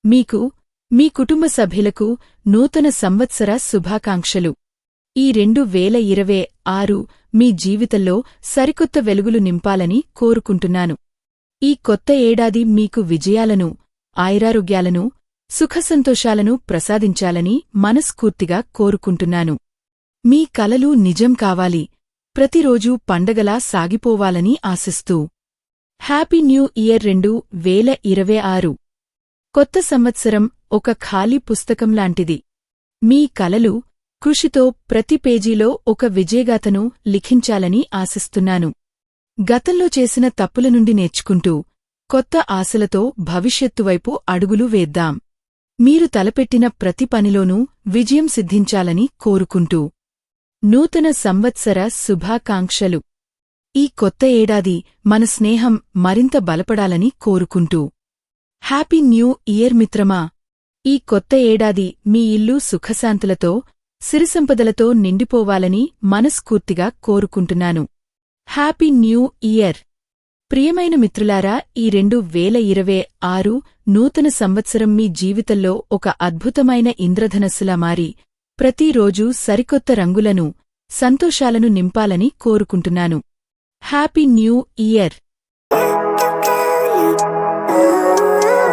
మీకు, మీ కుటుంబ సభ్యులకు నూతన సంవత్సర శుభాకాంక్షలు. ఈ 2026 మీ జీవితంలో సరికొత్త వెలుగులు నింపాలని కోరుకుంటున్నాను. ఈ కొత్త ఏడాది మీకు విజయాలను, ఆయురారోగ్యాలను, సుఖసంతోషాలను ప్రసాదించాలని మనస్ఫూర్తిగా కోరుకుంటున్నాను. మీ కలలు నిజం కావాలి, ప్రతిరోజూ పండగలా సాగిపోవాలని ఆశిస్తూ హ్యాపీ న్యూ ఇయర్ 2026. కొత్త సంవత్సరం ఒక ఖాళీ పుస్తకంలాంటిది. మీ కలలు, కృషితో ప్రతి పేజీలో ఒక విజయగాథను లిఖించాలని ఆశిస్తున్నాను. గతంలో చేసిన తప్పుల నుండి నేర్చుకుంటూ, కొత్త ఆశలతో భవిష్యత్తువైపు అడుగులు వేద్దాం. మీరు తలపెట్టిన ప్రతి పనిలోనూ విజయం సిద్ధించాలని కోరుకుంటూ నూతన సంవత్సర శుభాకాంక్షలు. ఈ కొత్త ఏడాది మన స్నేహం మరింత బలపడాలని కోరుకుంటూ హ్యాపీ న్యూ ఇయర్ మిత్రమా. ఈ కొత్త ఏడాది మీ ఇల్లు సుఖశాంతులతో, సిరిసంపదలతో నిండిపోవాలని మనస్ఫూర్తిగా కోరుకుంటున్నాను. Happy new year. ప్రియమైన మిత్రులారా, ఈ 2026 నూతన సంవత్సరం మీ జీవితంలో ఒక అద్భుతమైన ఇంద్రధనస్సులా మారి ప్రతిరోజూ సరికొత్త రంగులను, సంతోషాలను నింపాలని కోరుకుంటున్నాను. Happy new year.